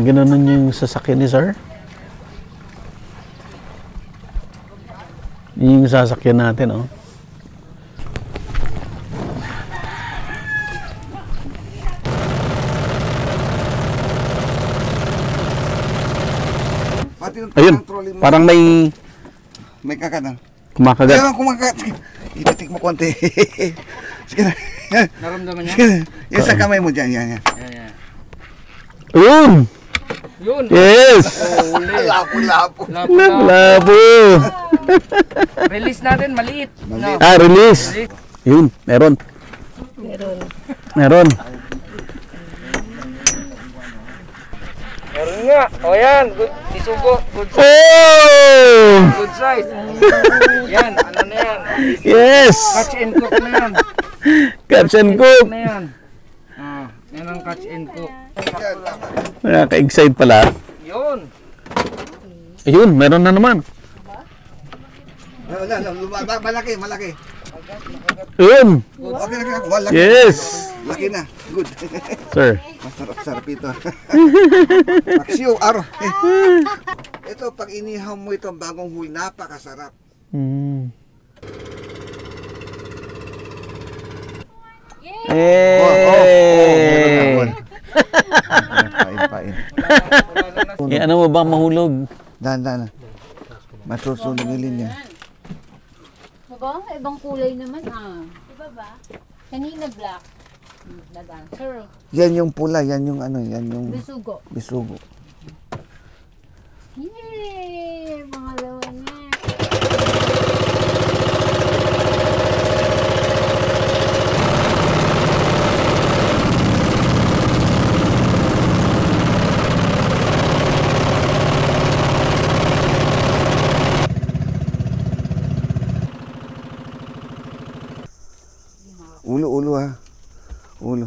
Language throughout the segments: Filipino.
ginanon yung sasakyan ni sir. Yung sasakyan natin, oh. Ayun, parang may kakanan. Kumakagat. Ayun, kumakagat. Ipatik mo konti. Sige na. Naramdaman niya? Yan sa kamay mo dyan. Yan. Ayun! Yun! Yes! Oh, Lapo. Labo! Release natin, maliit. No. Ah, release! Yun, meron. Meron nga. O yan, good. Isugo, good size. Oh! Good size. Yan, ano na yan? Yes! Catch and cook na yan. Catch and cook! Na yan. Yan ang catch and cook. Nakaka-excite pala. Yun. Ayun, meron na naman. Malaki. Ayun! Okay na. Malaki. Yes! Laki na. Good. Sir. Masarap ito. Aksyo, aro. Ito, pag inihaw mo itong bagong huli, napakasarap. Yay! Pain. Ano mo ba mahulog? Dahan. Masusunog yung linya. Diba? Ibang kulay naman Diba ba? Kanina black. Dadan. Sir. Yan yung pula, yan yung bisugo. Yay! Pangalawa na. Ulo ha. Ulo.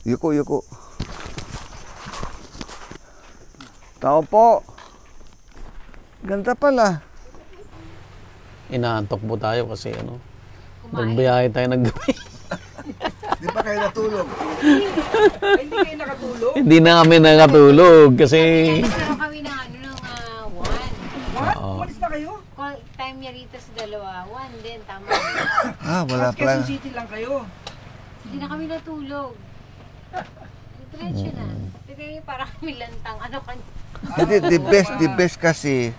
Yuko. Tao po. Ganda pala. Inaantok po tayo kasi nagbiyahe tayo naggabi. Di ba kayo natulog? Hindi kayo nakatulog? Hindi na kami nakatulog kasi... Pero kami ng 1. What? Umalis na kayo? Time niya rito sa 1 din, tama. Wala pala. Quezon City lang kayo. Hindi na kami natulog. Diretso na. Hindi parang kami lantang. Hindi, the best kasi,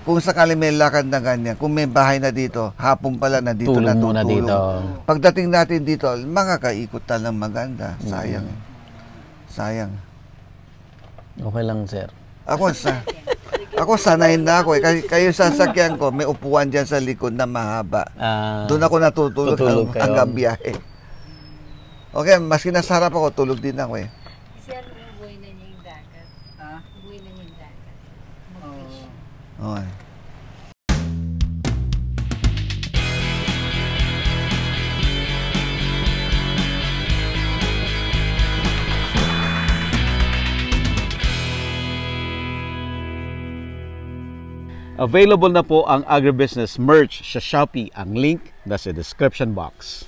kung sakali may lakad na ganyan, kung may bahay na dito, hapon pala na dito Tulong natutulog. muna dito. Pagdating natin dito, makakaikot talang maganda. Sayang. Okay lang, sir. Ako sanay na ako eh. Kayo sasakyan ko, may upuan dyan sa likod na mahaba. Doon ako natutulog hanggang biyahe. Okay, maski nasa harap ako, tulog din ako eh. Sir, buhay na niya yung dagat. Buhay na niya yung dagat. Mag-fish. Okay. Available na po ang agribusiness merch sa Shopee. Ang link nasa description box.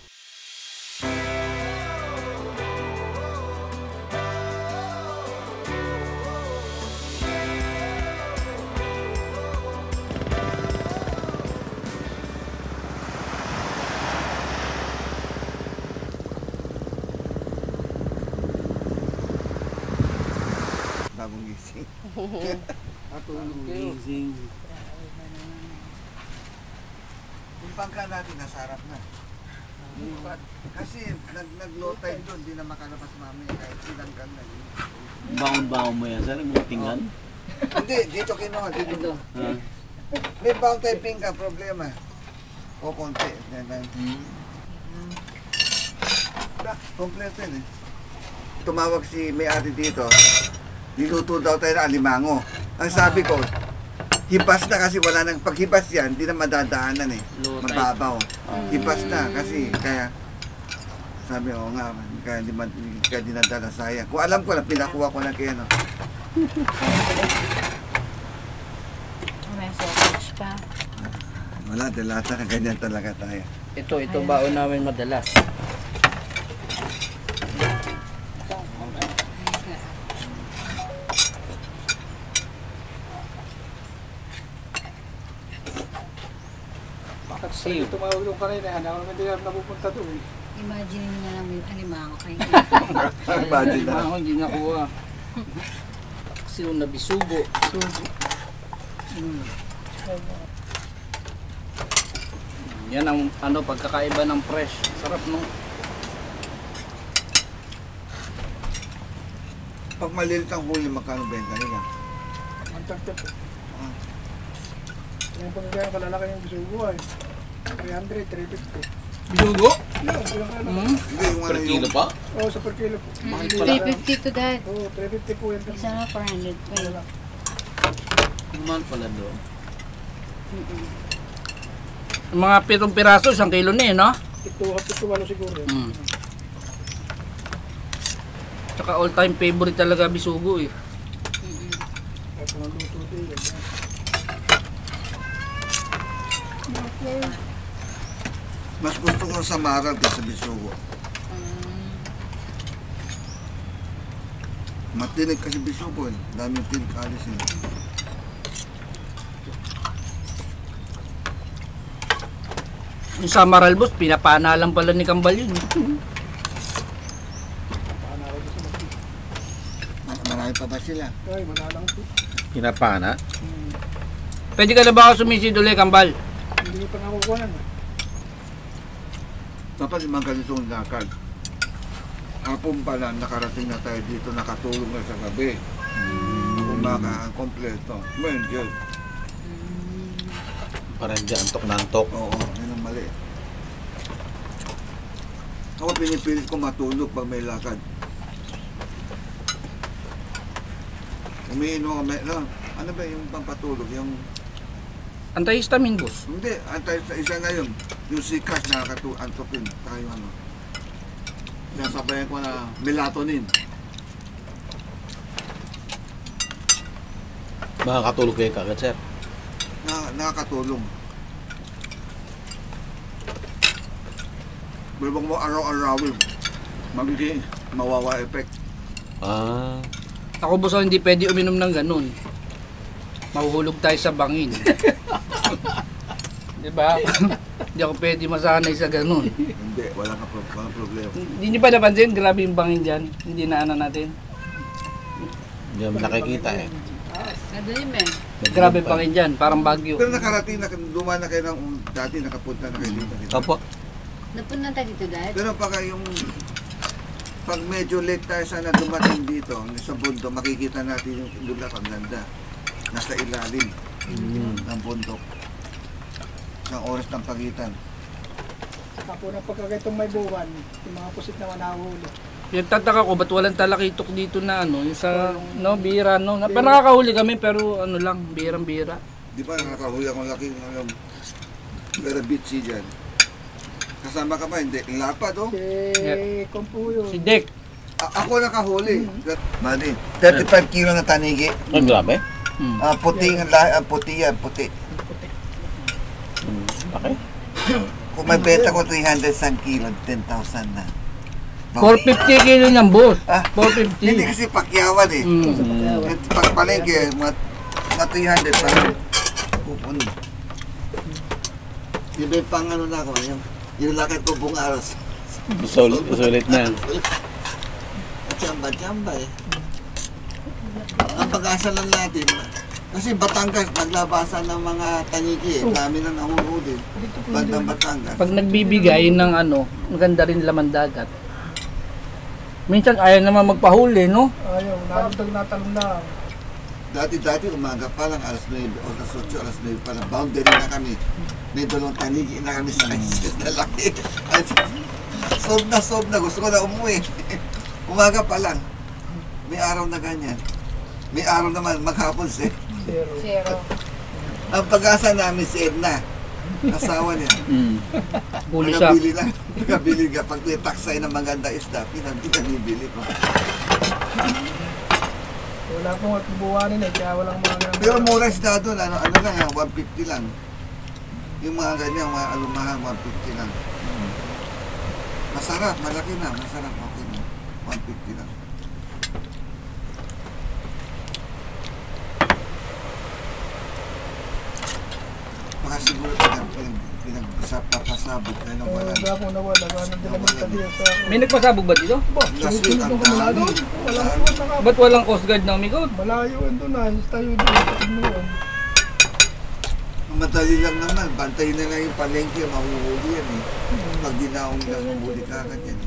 Bagong gising. Gising. Yung bangka natin, nasa harap na. Kasi nag-low tide doon, di na makalabas mamaya kahit silang kan na. Baon-baon mo yan, sir? Yung tinggan? Hindi, dito kinuha, dito. May baon tayo pingka, problema. O konti. Kompleto yun eh. Tumawag si may-ari dito, niluto daw tayo ng alimango. Ang sabi ko, hipas na kasi wala nang paghipas yan, hindi na madadaanan eh. Mababaw. Hipas na kasi kaya sabi ko nga, kaya hindi ka dinadala, sayang. Kung alam ko na, pinakuha ko na kaya no. May sausage pa. Wala, dalata na ganyan talaga tayo. Ito baon namin madalas. Taxi. Tumawag doon kanina, hindi ako naman din napupunta doon. Imagine nyo na lang yung alimango kayo. Imagine na. Ako hindi nakuha. Taxi yung nabisugo. Yan ang ano pagkakaiba ng fresh. Sarap no. Pag malilit ang huli, magkano benta nila? Ang tagtag po. Yung pagkakaya kalalaki yung bisugo ay 300, 350. Bisugo? Yeah, bilang ka lang. Hindi, yung Per ano kilo yung... pa? Oo, sa per kilo po. Mahal pala. 350 to that. Oo, 350 po yan. Isa nga 400 pa yun. Mahal pala doon. Ang mga 7 piraso, 1 kilo na eh, no? Ito, walo siguro. Mm. Tsaka all time favorite talaga bisugo eh. At mga luto din. Mas gusto ko sa marag kaysa bisugo. Matinig kasi bisugo eh. Daming tinig alis eh. Yung Samaral boss, pinapana lang pala ni Kambal yun. Marami pa ba sila? Ay, manalang po. Pinapana? Pwede ka na ba ako sumisid ulit, Kambal? Hindi ko pa nakukuha yan. Dapat yung mga ganitong lakad. Hapon pa lang, nakarating na tayo dito, nakatulong na sa gabi. Umaga, ang kompleto. Well, good. Parang dyan, antok na antok. Oo, yun ang mali. Ako pinipilit ko matulog pag may lakad. Umiinom ako, ano ba yung pampatulog? Yung, Antihistamine boss. hindi, antay sa isa na yun. Yung sikas nakakatuantokin. Saka yung ano. Sinasabayan ko na melatonin. Makakatulog kayo kagad, sir. Nakakatulong. Bilbang mo araw-arawin, magiging mawawa effect. Ah, Ako boss, hindi pwede uminom ng ganun. Mahuhulog tayo sa bangin. Diba? Hindi ako pwede masanay sa ganun. Hindi, walang problema. Hindi niyo pa napansin, grabe yung bangin dyan. Hindi na ano natin. hindi naman nakikita eh. Madalim eh. Grabe yung bangin dyan, parang bagyo. Pero nakarating, dumaan na kayo ng dati, nakapunta na kayo dito. Opo. Napunta tayo dito, Dad? Pero pagka yung pag medyo late tayo sana dumating dito, sa bundok, makikita natin yung lugar, ang ganda. Nasa ilalim ng bundok. Isang oras ng pagitan. Tapos ng pagkakitong may buwan, yung mga pusit naman nahuli. Pinagtataka ko, ba't walang talakitok dito na ano, yung sa, no, bira, no? Nakakahuli kami, pero ano lang, birang-bira. Di ba nakahuli akong laking pero bitchy dyan. Kasama ka ba? Hindi. Lapad oh. Si Kompo yun. Si Dek, Ako nakahuli. Mali. 35 kilo na tanigi. Ang grabe. Puti yan, puti. Okay. Kung may benta ko 300 sang kilo, 10,000 na. 450 kilo ng boss. Ah, hindi 450. kasi pakyawan eh. Pag palengke, mga 300 pa rin. Kupon. Yung may pang ano na ako, yung lakad ko buong araw. Sulit na. Chamba eh. Ang pag-asa lang natin, kasi Batangas, naglabasan ng mga tanigi eh. Dami na nahuhuli. Bandang Batangas. Pag nagbibigay ng ano, maganda rin laman dagat. Minsan ayaw naman magpahuli, no? Ayaw, natalong na. Dati umaga pa lang, alas 9, alas 8, alas 9 pa lang. Boundary na kami. May dalawang tanigi na kami sa isis na laki. Sob na. Gusto ko na umuwi. Umaga pa lang. May araw na ganyan. May araw naman, maghapon eh. Zero. Ang pag-asa namin si Edna. Asawa niya. Huli siya. Nagabili ka. Pag may taksay ng maganda isda, pinabili ko. Wala pong buwanin eh, kaya walang mga... Pero mura isda doon, ano lang, 150 lang. Yung mga ganyan, mga alumahan, 150 lang. Masarap, malaki na, masarap, okay na. 150 lang. Baka siguro pinag sa papasabog na wala. Wala po nawala. Wala nang dinamita diyan sa... May nagpasabog ba dito? Last week ang dami. Wala po saka. Ba't walang Coast Guard na umikot? Malayo doon na. Tayo doon. Madali lang naman. Bantayin na lang yung palengke. Mahuhuli yan eh. Pag dinaong lang mahuli ka yan.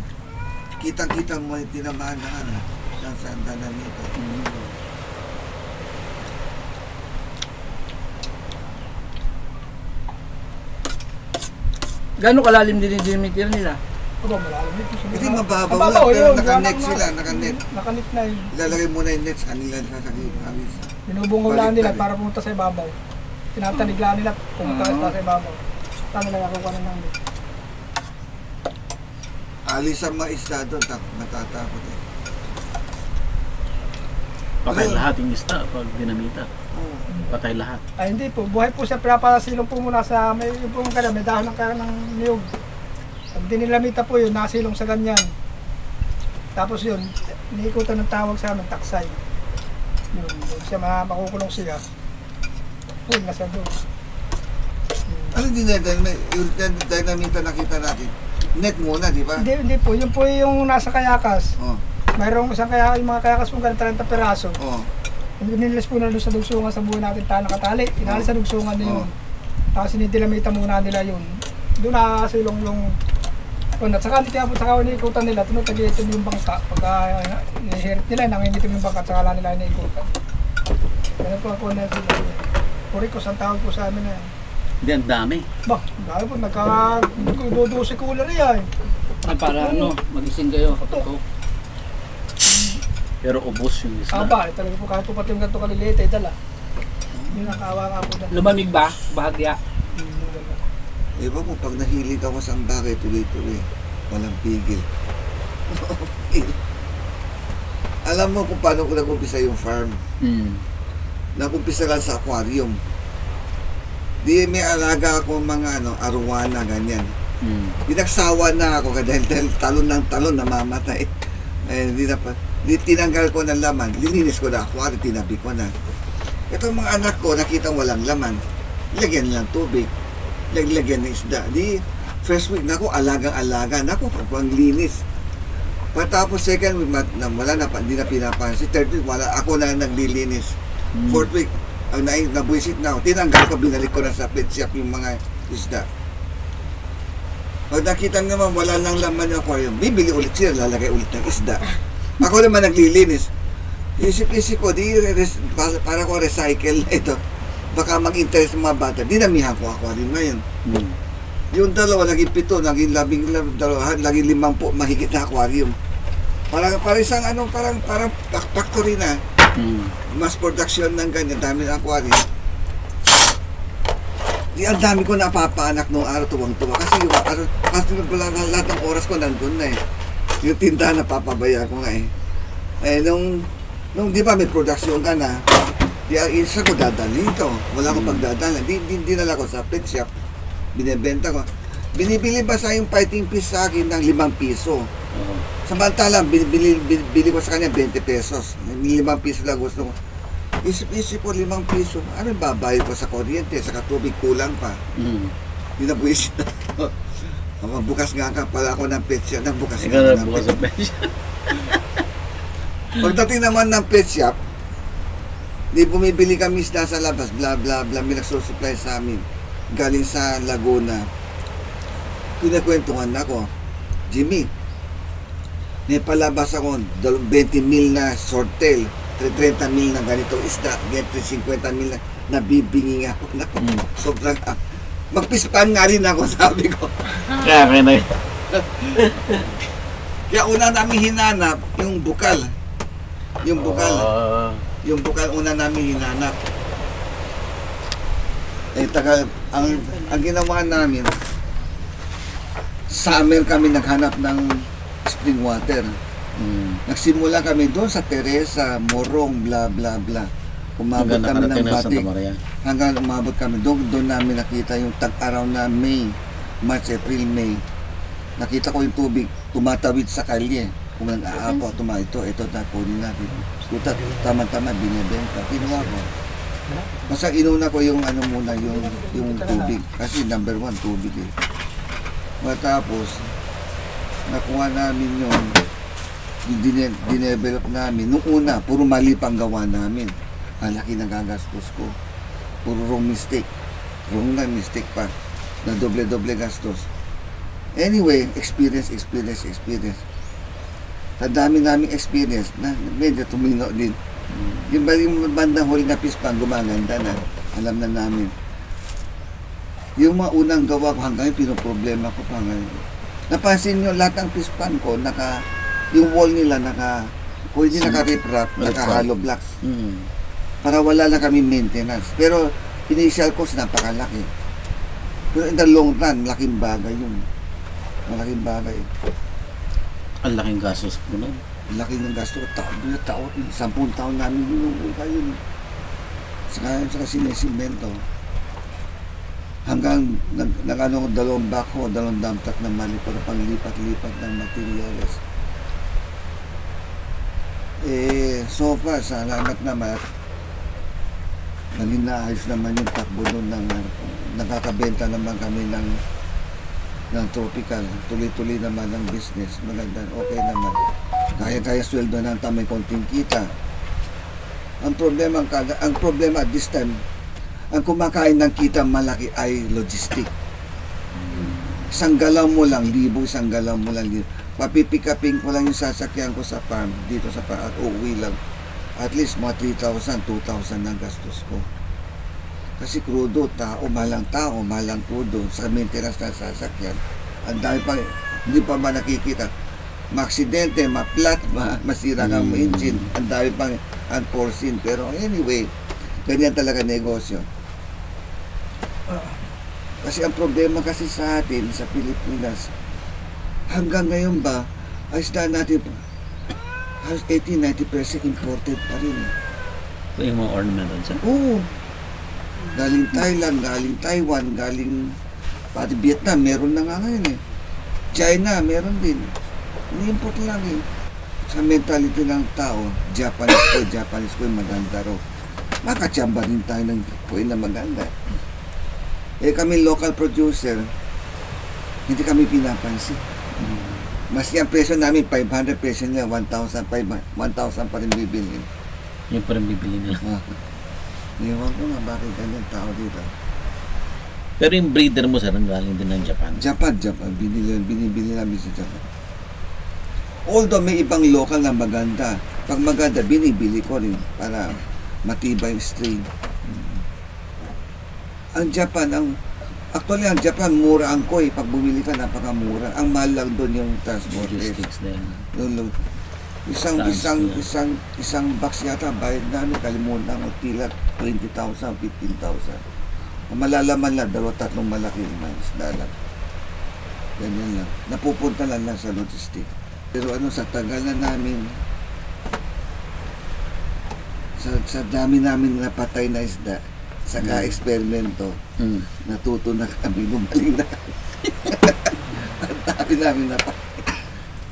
Kitang-kita mo yung tinamaan na ano. Ng sanda na nito. Gano'ng kalalim din yung diameter nila? Aba, malalim dito sa Hindi mga- mababaw Mababaw, lang. Pero yun. nakanet Wala sila. na- Nakanet. Nakanet na yun. Ilalagay mo na yung net sa kanila sasakit. Alis. Binubungol lang nila Balik-balik. para pumunta sa ibabaw. Tinatanig lang nila pumunta sa ibabaw. Saan nila nakukuha ng net? Alis ang mga isda doon. Natatakot eh. Patay lahat yung isda pag dinamita. Patay lahat. Ay hindi po, buhay po siya, pinapasilong po muna sa may yung pong kada, may dahon ng niyog. Pag dinilamita po yun, nasilong sa ganyan. Tapos yun, iniikutan ng tawag sa amin, taksay. Yun, yun siya, makukulong siya. Yun, nasa doon. Ano din na yung dynamita nakita natin? Net muna, di ba? Hindi po, yun po yung nasa kayakas. Oh. Mayroong isang kayakas, yung mga kayakas po ganun 30 peraso. Oh. Inilis po na doon sa dugsungan sa buhay natin, tayo nakatali. Inalis sa dugsungan na yun. Tapos sinidilamita muna nila yun. Doon nakasilong yung... At saka hindi kaya po, saka iniikutan nila, tinutag-iitim yung bangka. Pagka inihirit nila, nangingitim yung bangka at saka lang nila iniikutan. Ganun po ako na sila. Purikos ang tawag po sa amin na yan. Hindi, ang dami. Bah, dahil po, nagka-12 cooler yan. Ay, para ano, magising kayo. Ito. Pero ubos yung isda. Aba, talaga po kahit po pati yung ganito kaliliit ay dala. Yung nakawa nga po dala. Lumamig ba? Bahagya. Iba po, pag nahilig ako sa bagay, tuloy-tuloy. Walang pigil. Alam mo kung paano ko nag-umpisa yung farm. Nag-umpisa lang sa aquarium. Di may alaga ako mga arowana, ganyan. Binagsawa na ako dahil talon ng talon, namamatay. Di tinanggal ko ng laman, lininis ko na aquarium, tinabi ko na. Itong mga anak ko, nakita walang laman, lagyan lang tubig, lagyan ng isda. Di, first week na ako, alagang-alaga na ako, pang linis. Pagkatapos second week, wala na, hindi na pinapansin. Third week, wala, ako na naglilinis. Fourth week, ang nabuisit na ako, tinanggal ko, binalik ko na sa pet shop yung mga isda. Pag nakita naman wala nang laman yung aquarium, bibili ulit sila, lalagay ulit ng isda. Ako naman naglilinis. Isip-isip ko, para ko recycle na ito. Baka mag-interest ng mga bata. Dinamihan ko aquarium na yun. Yung dalawa, naging 7, naging 12, naging 50, mahigit na aquarium. Parang isang parang factory na. Mass production ng ganyan, dami ng aquarium. Ang dami ko napapaanak noong araw, tuwang-tuwa. Kasi yung araw, kasi lahat ng oras ko nandun na eh. Yung tindahan napapabaya ko nga eh. Eh, nung di ba may production ka na, isa ko dadalhin ito. Wala akong pagdadala. Di nala ko sa pet shop. Binibenta ko. Binibili ba sa yung fighting fish sa akin ng 5 piso? Samantala, bili ko sa kanya 20 pesos. 5 piso lang gusto ko. Isip-isip ko 5 piso. Ano yung babayad ko sa kuryente? Sa katubig kulang pa. Binabuisit na ako. Bukas nga ka pala ako ng pet shop. Bukas nga ako ng Bukas ang pet shop. Pagdating naman ng pet shop, di bumibili kami isda sa labas, bla bla bla, may nagsusupply sa amin. Galing sa Laguna. Pinakwentuhan ako, Jimmy, may palabas ako, 20 mil na shorttail, 30 mil na ganito isda, 50 mil na nabibingi ako. Sobrang, magpispan nga rin ako, sabi ko. Kaya na yun. Kaya una namin hinanap, yung bukal. Yung bukal una namin hinanap. Ang ginawa namin, summer kami naghanap ng spring water. Nagsimula kami doon sa Teresa, Morong, bla bla bla. Umabot kami ng Batik. Hanggang umabot kami. Doon namin nakita yung tag-araw na March, April, May. Nakita ko yung tubig tumatawid sa kalye. Kung nag-aapaw, ito na kunin natin. Tama-tama, binibenta. Kinuha ko. Basta inuna ko yung ano muna, yung tubig. Kasi number 1, tubig eh. Matapos, nakuha namin yung dinevelop namin. Nung una, puro mali pang gawa namin. Ang laki ng gagastos ko. Puro wrong mistake. Wrong na mistake pa. Na doble-doble gastos. Anyway, experience. Sa dami naming experience, na medyo tumino din. Yung bandang huli na pispan, gumaganda na. Alam na namin. Yung mga unang gawa ko hanggang yung pinoproblema ko pa ngayon. Napansin nyo, lahat ng pispan ko, yung wall nila, kung hindi naka-rip-wrap, naka-hollow blocks. Para wala na kami maintenance. Pero, initial cost, napakalaki. Pero in the long run, malaking bagay yun. Malaking bagay. Ang laking gastos po nun. Laki ng gasto. Taon. 10 taon namin inuupa yun. Saka sinisimento. Hanggang nag-ano ko, 2 backhoe, 2 dump truck na mali para panglipat-lipat ng materials. So far, salamat naman. Naging naayos naman yung takbo doon ng nakakabenta naman kami ng tropical. Tuloy-tuloy naman ang business. Maganda, okay naman. Kaya sweldo ng may konting kita. Ang problema at this time, ang kumakain ng kita malaki ay logistic. Isang galaw mo lang, libo. Papipikapin ko lang yung sasakyan ko sa farm, dito sa farm, at uuwi lang. At least mga 3,000, 2,000 ng gastos ko. Kasi krudo, mahal ang krudo sa maintenance ng sasakyan. Ang dami pa, hindi pa ba nakikita? Maaksidente, ma-flat, masira ng engine, ang dami pang unforeseen. Pero anyway, ganyan talaga negosyo. Kasi ang problema kasi sa atin, sa Pilipinas, hanggang ngayon ba, ay isda natin, halos 80-90% imported pa rin. Yung mga ornamental siya? Oo. Galing Thailand, galing Taiwan, galing pati Vietnam, meron na nga ngayon eh. China, meron din. Ini-import lang eh. Sa mentality ng tao, Japanese ko maganda raw. Makachamba rin tayo ng koy na maganda. Kami local producer, hindi kami pinapansin. Maski ang presyo namin, 500 peso niya, 1,000 pa rin bibili. Yung pa rin bibili nila. Iwan ko nga bakit ganyan tao dito. Pero yung breeder mo, sir, ang galing din ng Japan. Japan. Binibili namin sa Japan. Although may ibang local na maganda. Pag maganda, binibili ko rin para matibay yung strain. Ang Japan, actually ang Japan, mura ang koi. Pag bumili ka, napakamura. Ang mahal lang doon yung transport. Logistics din. Isang box yata, bayad namin, kalimutan ko, tila 20,000, 15,000. Malalaman lang, 2-3 malaki na isda lang. Ganyan lang. Napupunta lang sa logistics. Pero sa tagal na namin, sa dami namin napatay na isda, sa ka-eksperimento, natuto na kami, gumaling na kami. Ang dami namin napatay.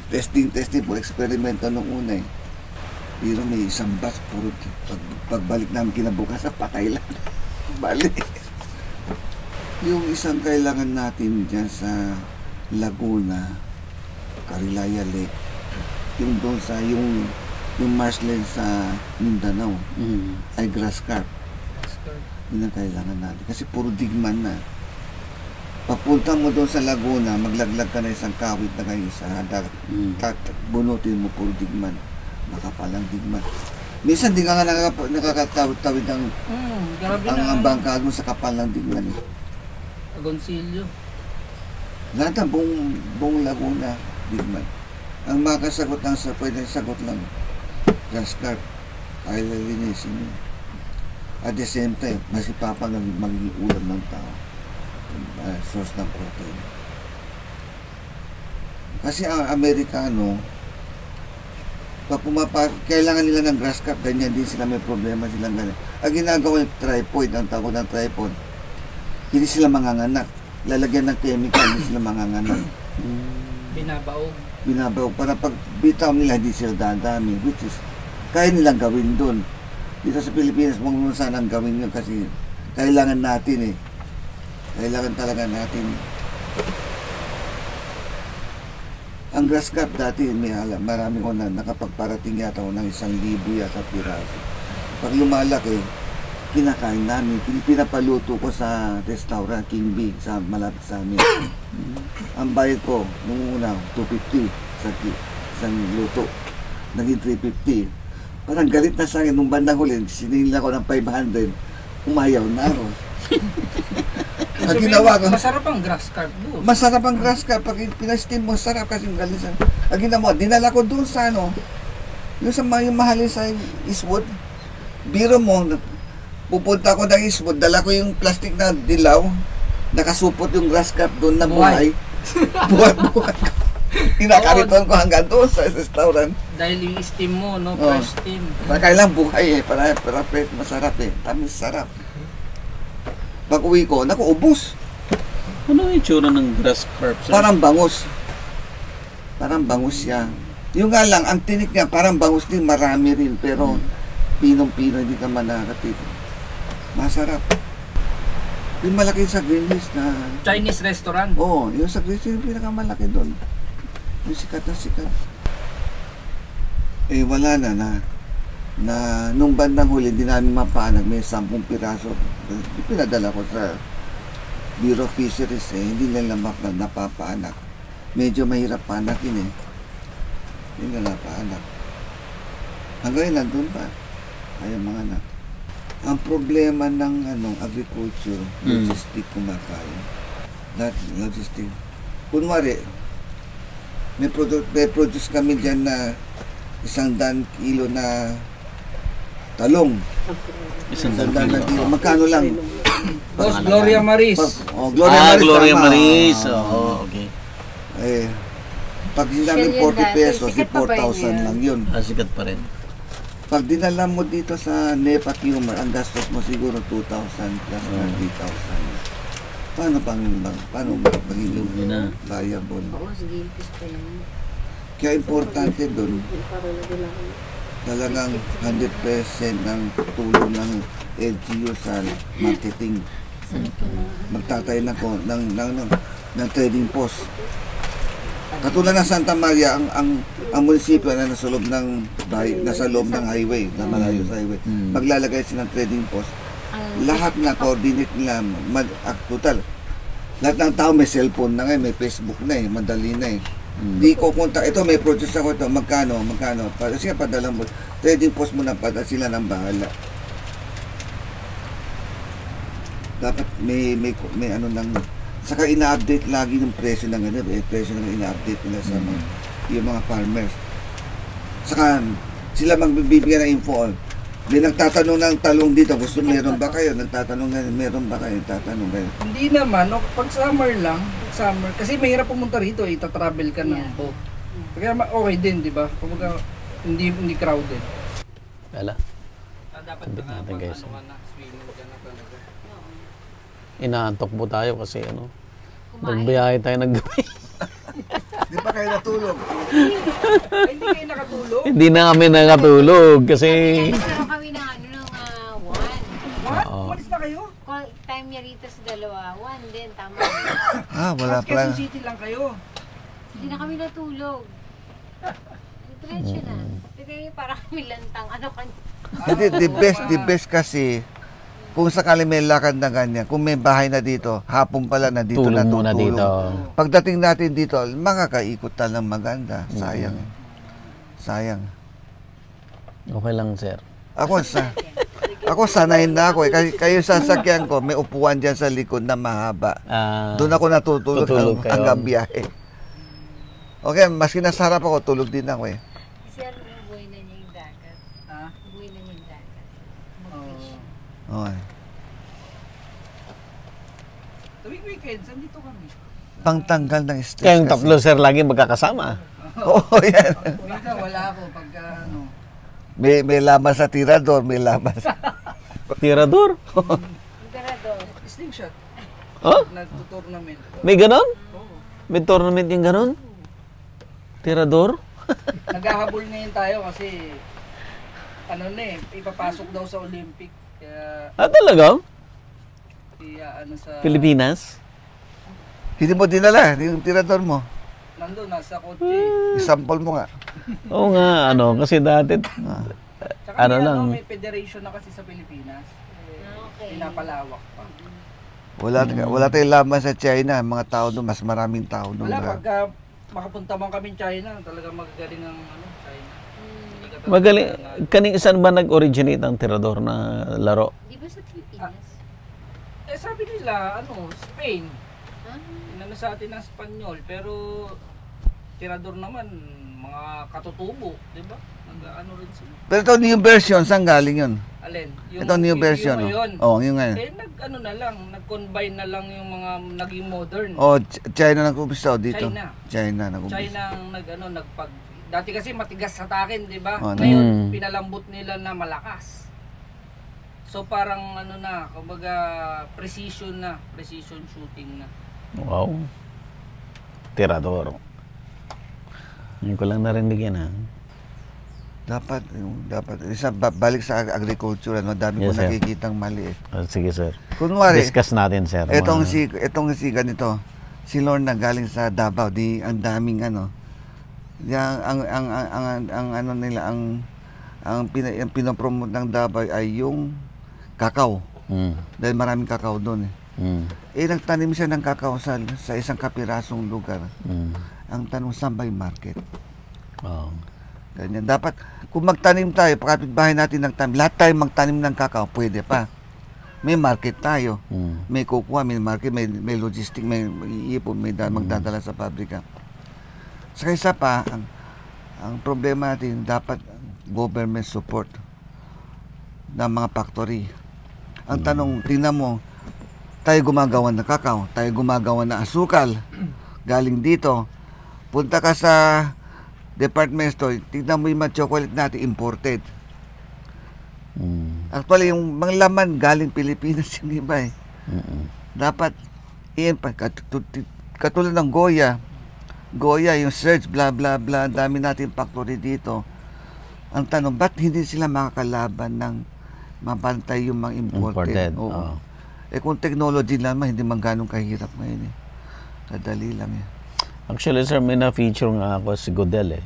Testing po, eksperimento nung una eh. Pero may isang batch, puro pagbalik namin kinabukasan, patay lang. Balik. Yung isang kailangan natin dyan sa Laguna, Carilaya Lake, yung doon sa yung marshland sa Mindanao, ay grass carp. Yun ang kailangan natin. Kasi puro digman na. Pagpunta mo doon sa Laguna, maglaglag ka na isang kawit na kayo sa dagat. Bunutin mo puro digman. Makapalang digman. Minsan di ka nga nakakatawid ang bangkad mo sa kapal ng digman. Agoncillo. Lahat ang buong Laguna, digman. Ang makasagot lang sa pwedeng sagot lang, grass carp, ay lalinisin yun. At the same time, masipapang magiging ulam ng tao. Source ng protein. Kasi ang Amerikano, pag kailangan nila ng grass carp, ganyan din sila, may problema silang ganyan. Ang ginagawa yung tripod, ang tawag ng tripod, hindi sila manganganak. Lalagyan ng chemical, hindi sila manganganak. Binabaog. Para pag bitaw nila, hindi sila dadami, which is, kaya nilang gawin doon. Dito sa Pilipinas, huwag mo sanang gawin yun kasi kailangan natin eh. Kailangan talaga natin. Ang grass carp dati, marami ko na nakapagparating yata ko ng 1,000 yata piraso. Pag lumalaki, kinakain namin. Pinapaluto ko sa restaurant King B sa malapit sa amin. Ang bayad ko, nung una, 250 sa isang luto. Naging 350. Parang galit na sa akin. Nung bandang huli, siningil ako ng 500. Umayaw na ako. Ang ginawa ko, Masarap ang grass carp doon. masarap ang grass carp. Pag pinastim mo, sarap kasi yung galit sa... Ang ginawa, dinala ko doon sa ano, yung sa yung mahalin sa Eastwood. Biro mo, pupunta ako ng Eastwood, dala ko yung plastic na dilaw, nakasupot yung grass carp doon na buhay. Buhat-buhat. Kinakariton ko hanggang doon sa restaurant. Dahil yung steam mo, no? Oh. Fresh steam. Para kailang buhay eh, para fresh, masarap eh. Tamis sarap. Pag uwi ko, naku, ubos. Ano yung itsura ng grass carp, sir? Parang bangus. Parang bangus siya. Yung nga lang, ang tinik niya, parang bangus din, marami rin. Pero, pinong-pino, hindi ka man nakakatito. Masarap. Yung malaki sa Greenwich na... Chinese restaurant. Oo, yung sa Greenwich, yung pinakamalaki doon. Yung sikat na sikat. Eh, wala na nung bandang huli, hindi namin mapanag, may 10 piraso. Pinadala ko sa Bureau of Fisheries eh, hindi nila napapaanak. Medyo mahirap panakin eh. Hindi nila napaanak. Hanggang yun, nandun pa. Ayaw mga anak. Ang problema ng agriculture, logistic kumakain. Logistic. Kunwari, may produce kami dyan na 100 kilo na talong. 100 na kilo. Magkano lang? Boss, Gloria Maris. Gloria Maris. Gloria tama. Maris. Oo, okay. Eh, pag sinabi Siya yun 40 pesos, dati. Sikat pa ba 4,000 yun? lang yun. Sikat pa rin. Pag dinala mo dito sa NEPA Humor, ang gastos mo siguro 2,000 plus 3,000. Paano magiging Yun na. viable? Oo, sige, pa yun. Kaya importante doon, talagang 100% ng tulong ng LGU sa marketing. Magtatayo ng trading post. Katulad ng Santa Maria, ang munisipyo na nasa loob ng highway, na malayo sa highway. Maglalagay sila ng trading post. Lahat na coordinate nila, total. Lahat ng tao may cellphone na ngayon, may Facebook na eh, madali na eh. Di ko kontak, ito may produce ako ito, magkano, sige padala mo, trading post mo na para sila nang bahala. Dapat may ano nang, saka ina-update lagi ng presyo ng presyo ng ina-update nila sa yung mga farmers. Saka sila magbibigay ng info. May nagtatanong ng talong dito, gusto meron ba kayo? Nagtatanong na, meron ba kayo? Tatanong kayo. Hindi naman, no? Pag summer lang, kasi mahirap pumunta rito, ita-travel ka ng boat. Kaya okay din, di ba? Kumbaga, hindi crowded. Wala. Dapat Sabit natin, guys. swimming ka na talaga. Inaantok po tayo kasi nagbiyahe tayo ng gabi. Di ba kayo natulog? Ay, hindi kayo nakatulog? Hindi na kami nakatulog kasi... Nagkaroon kami ng one. What? Oo. Umalis na kayo? Call time niya rito sa dalawa. One din, tama. Wala Quezon pala. City lang kayo. Hindi na kami natulog. Diretso na. Kaya parang kami lantang. Ano ka? Hindi, the best kasi, kung sakali may lakad na ganyan, kung may bahay na dito, hapon pala na dito Tulong na muna tutulong. dito. Pagdating natin dito, makakaikot talang maganda. Sayang. Sayang. Okay lang, sir. Ako sanay na ako eh. Kayo sasakyan ko, may upuan dyan sa likod na mahaba. Doon ako natutulog tutulog kayo. hanggang biyahe. Okay, maski nasa harap ako, tulog din ako eh. Kasi buhay na niya yung dagat. Ha? Buhay na niya yung dagat. Mag-fish. Okay. Tuwing weekends, andito kami. Pangtanggal ng stress Kayong kasi. tatlo, sir, lagi magkakasama. Oo, yan. Minsan wala ako pagka ano. May laman sa tirador, may laman sa... Tirador? Yung garador. Slingshot. Oh? Nagtutournament. May ganon? Oo. May tournament yung ganon? Tirador? Naghahabol ngayon tayo kasi ano na eh, ipapasok daw sa Olympic. Kaya, Talaga? ano sa... Pilipinas? Hindi mo dinala, yung tirador mo. Nandun, nasa kotse. Isample mo nga. Oo nga, kasi dati, Tsaka ano may, lang. may federation na kasi sa Pilipinas. Okay. Pinapalawak pa. Wala tayong laban sa China. Mga tao doon, mas maraming tao doon. Wala, pagka makapunta man kami China, talaga magagaling ang China. Hindi ka talaga- magaling, saan ba nag-originate ang tirador na laro? Di ba sa Pilipinas? Sabi nila, Spain. Ah, Inano sa atin ng Espanyol, pero tirador naman, mga katutubo, di ba? Nag-ano rin sila. Pero ito new version, saan galing yun? Alin? Ito new version. Yung ngayon. Yung ngayon. Nag-ano na lang, nag-combine na lang yung mga naging modern. China nag-umpisa dito. China nag-umpisa. ang dati kasi matigas sa takin, di ba? Oh, Ngayon, pinalambot nila na malakas. So parang kumbaga precision shooting na. Wow. Tirador. Ngayon ko lang narinig yan, Dapat balik sa agriculture, dami ko Yes, sir. nakikitang mali eh. Sige, sir. Kunwari, Discuss natin, sir. etong si ganito, si Lorna galing sa Davao, ang daming ang pinopromote ng Davao ay yung kakao. Dahil maraming kakao doon eh. Nagtanim siya ng kakao sa isang kapirasong lugar. Ang tanong, saan ba yung market? Oh. Ganyan. Dapat, kung magtanim tayo, kapitbahay natin ng tanim, lahat tayo magtanim ng kakao, pwede pa. May market tayo. May kukuha, may market, may logistic, may iipon, may magdadala sa pabrika. Saka isa pa, ang problema natin, dapat government support ng mga factory. Ang tanong, tingnan mo, tayo gumagawa ng kakao, tayo gumagawa ng asukal, galing dito. Punta ka sa department store, tingnan mo yung mga chocolate natin imported. Actually, yung mga laman galing Pilipinas yung iba eh. Dapat, katulad ng Goya, yung search, bla bla bla, dami natin factory dito. Ang tanong, ba't hindi sila makakalaban ng mabantay yung mga imported? Oo. Kung technology naman, hindi man ganun kahirap ngayon eh. Kadali lang eh. Actually, sir, may na-feature nga ako si Godel eh.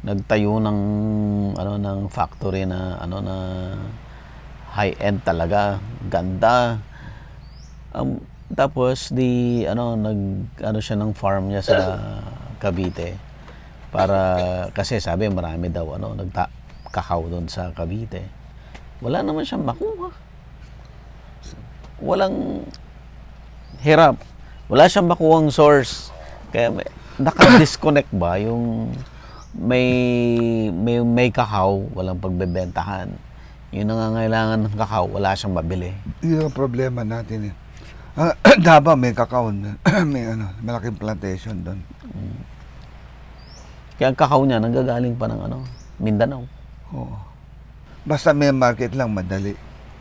Nagtayo ng factory na na high-end talaga, ganda. Tapos siya ng farm niya sa Cavite para kasi sabi marami daw kakao doon sa Cavite. Wala naman siyang makuha. Walang hirap. Wala siyang makuhang source. Kaya naka-disconnect ba yung may kakao, walang pagbebentahan. Yung nangangailangan ng kakao, wala siyang mabili. Yun ang problema natin eh. Davao may kakao, may malaking plantation doon. Kaya ang kakao niya nanggagaling pa ng Mindanao. Oo. Basta may market lang, madali.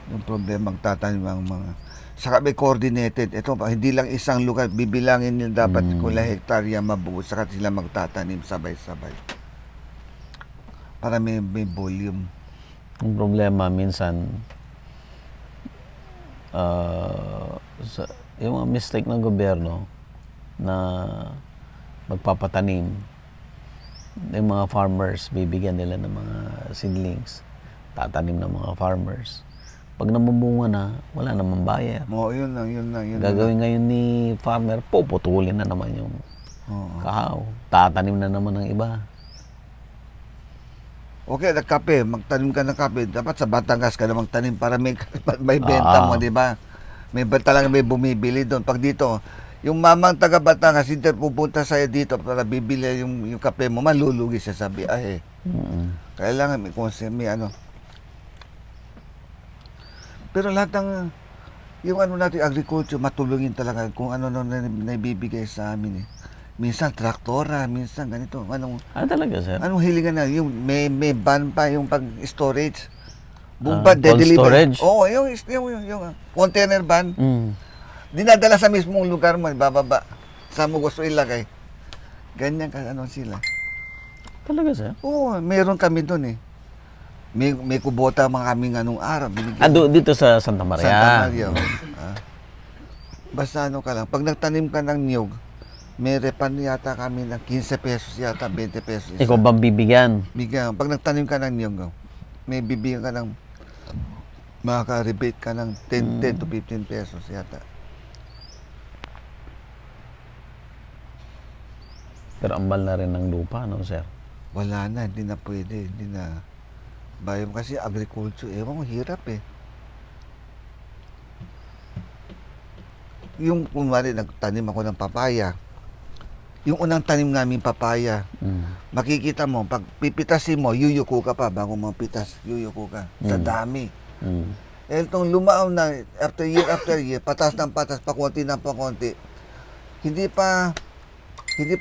Yung problema, magtatanim ang mga... Saka may coordinated. Ito, hindi lang isang lugar. Bibilangin nila dapat kung ilang hektarya mabuo. Saka sila magtatanim sabay-sabay. Para may volume. Ang problema minsan, yung mga mistake ng gobyerno na magpapatanim, yung mga farmers, bibigyan nila ng mga seedlings, tatanim ng mga farmers. Pag namubunga na, wala namang buyer. Oo, yun lang. Gagawin ngayon ni farmer, puputulin na naman yung kakao. Tatanim na naman ng iba. Okay, nagkape, magtanim ka ng kape. Dapat sa Batangas ka na magtanim para may benta mo, di ba? Talaga may bumibili doon. Pag dito, yung mamang taga Batangas, hindi pupunta sa'yo dito para bibili yung kape mo, malulugi siya sa biyahe. Kailangan may Pero lahat ng yung natin agriculture, matulungin talaga kung na naibibigay sa amin eh. Minsan traktora, minsan ganito. Talaga, sir? Anong hilingan na? Yung may ban pa yung pag-storage. Cold storage? Oo, yung container ban. Dinadala sa mismong lugar mo, bababa. Saan mo gusto ilagay. Ganyan sila. Talaga, sir? Oo, meron kami doon eh. May kubota mga kaming anong araw. Binigyan. Dito sa Santa Maria. Santa Maria. Basta ano ka lang, pag nagtanim ka ng niyog, may repan yata kami ng 15 pesos yata, 20 pesos. Ikaw bang bibigyan? Bigyan. Pag nagtanim ka ng niyog, may bibigyan ka ng, makaka-rebate ka ng 10 to 15 pesos yata. Pero ambal na rin ng lupa, no, sir? Wala na, hindi na pwede, hindi na. Bayo kasi agriculture, ewan mo, hirap eh. Yung kunwari nagtanim ako ng papaya, yung unang tanim namin papaya, makikita mo, pag pipitasin mo, yuyuko ka pa bago mapitas, yuyuko ka. Sa dami. Eh, itong lumaaw na, after year, patas ng patas, pakunti ng pakunti, hindi pa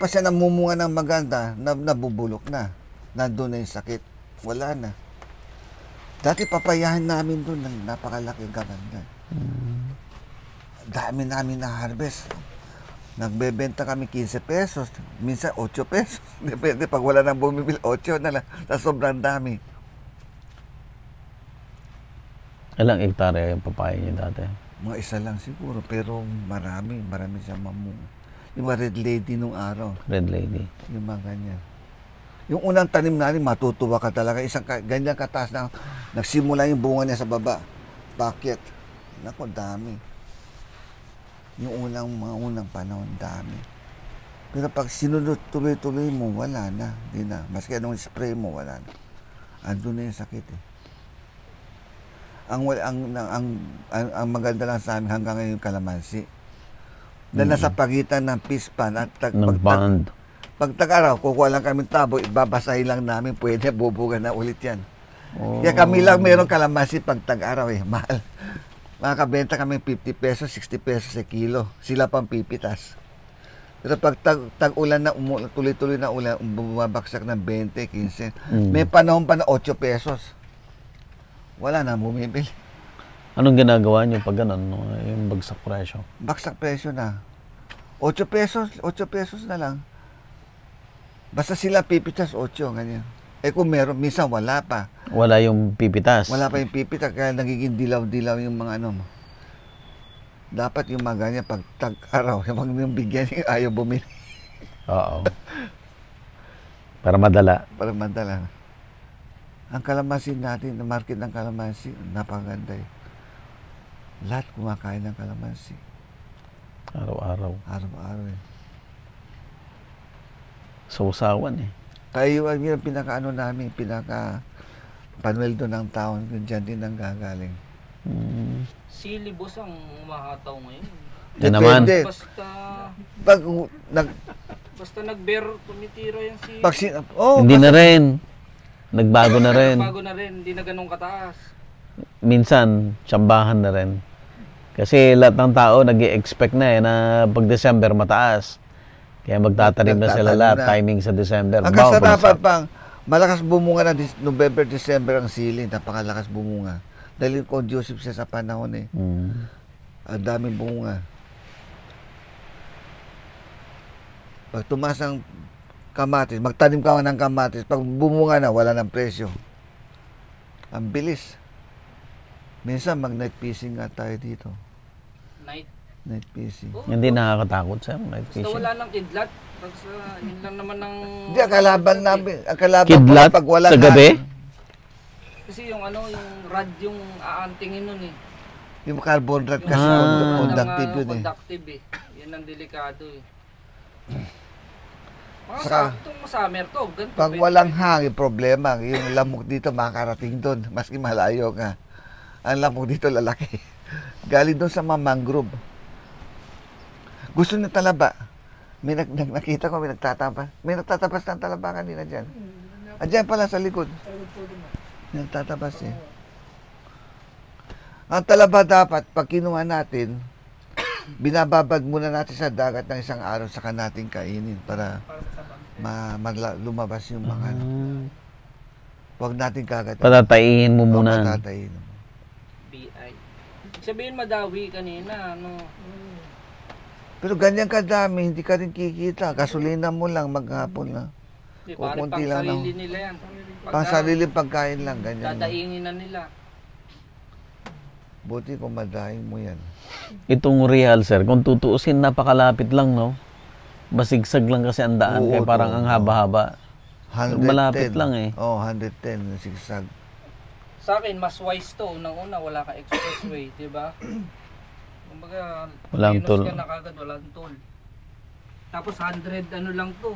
siya namumunga ng maganda, nabubulok na. Nandun na yung sakit. Wala na. Dati papayahan namin doon ng napakalaki gaganda. Dami namin na harvest. Nagbebenta kami 15 pesos, minsan 8 pesos. Depende, pag wala nang bumibili, 8 na lang. Sa sobrang dami. Ilang hektarya yung papaya niya dati? Mga isa lang siguro, pero marami siyang mamunga. Yung mga red lady nung araw. Red lady. Yung mga ganyan. Yung unang tanim namin, matutuwa ka talaga. Isang ganyan kataas na nagsimula yung bunga niya sa baba. Bakit? Naku, dami. Yung mga unang panahon, dami. Pero pag sinunod tuloy-tuloy mo, wala na. Hindi na. Maski anong spray mo, wala na. Andun na yung sakit eh. Ang maganda lang sa amin hanggang ngayon yung kalamansi. Dahil nasa pagitan ng pispan at Ng bond. pag tag-araw, kukuha lang kami tabo, ibabasahin lang namin, pwede, bubugan na ulit yan. Kaya kami lang meron kalamansi pag tag-araw eh, mahal. Makakabenta kami 50 pesos, 60 pesos sa kilo. Sila pang pipitas. Pero pag tag-ulan na, tuloy-tuloy na ulan, bumabaksak ng 20, 15. May panahon pa na 8 pesos. Wala na bumibili. Anong ginagawa niyo pag ganun, no? Yung bagsak presyo? Baksak presyo na. 8 pesos na lang. Basta sila pipitas, 8, ganyan. Eh kung meron, minsan wala pa. Wala yung pipitas? Wala pa yung pipitas, kaya nagiging dilaw-dilaw yung mga ano mo. Dapat yung mga ganyan, pag tag-araw, yung bigyan, ayaw bumili. Oo. Para madala. Para madala. Ang kalamansi natin, ang market ng kalamansi, napakaganda eh. Lahat kumakain ng kalamansi. Araw-araw. Araw-araw eh. Sausawan eh. Kaya yung pinaka-ano namin, pinaka-panweldo ng taon, yun dyan din ang gagaling. Sili boss ang umahataw ngayon. Yan naman. Depende. Basta Pag, basta nag-bear, tumitira yan si... Hindi na rin. Nagbago na rin. Bago na rin, hindi na ganun kataas. Minsan, tsambahan na rin. Kasi lahat ng tao nag-i-expect na eh na pag December mataas. Kaya magtatanim na sila lahat, timing sa December. Ang kasarapan pang, malakas bumunga na November, December ang sili, napakalakas bumunga. Dahil conducive siya sa panahon eh. Ang daming bunga. Pag tumaas ang kamatis, magtanim ka ng kamatis, pag bumunga na, wala ng presyo. Ang bilis. Minsan mag-night fishing nga tayo dito. Night fishing. Hindi nakakatakot sir, night Basta fishing. wala ng kidlat. Basta yun lang naman ng... Hindi, ang kalaban namin, ang kalaban Kidlat pag wala sa gabi? Kasi yung ano, yung rad yung aantingin nun eh. Yung carbon rod kasi conductive yun eh. Conductive eh. Yan ang delikado eh. Mga Saka- itong summer to, ganito. Pag walang hangin, problema. Yung lamok dito makarating doon, maski malayo nga. Ang lamok dito lalaki. Galing doon sa mga mangrove. Gusto ng talaba. May nakita ko, may nagtatapas. May nagtatapas ng talaba kanina dyan. Diyan pala sa likod. May nagtatapas eh. Ang talaba dapat, pag kinuha natin, binababad muna natin sa dagat ng isang araw saka natin kainin para lumabas yung mga ano. Huwag natin kagatin. Patataihin mo muna. Patatayin. BI. Sabihin madawi kanina, ano. Pero ganyan kadami, hindi ka rin kikita. Gasolina mo lang maghapon na. Pare Kukunti pang lang sarili nila yan. Pang sariling pagkain lang, ganyan. Dadaingin na nila. Buti kung madaing mo yan. Itong real, sir, kung tutuusin, napakalapit lang, no? Basigsag lang kasi ang daan, Oo, kaya parang ang haba-haba. 110. Malapit lang eh. Oo, 110, sigsag. Sa akin, mas wise to. Unang-una, wala ka expressway, di ba? Kumbaga, Walang minus toll. ka na kagad, walang toll. Tapos 100, ano lang to.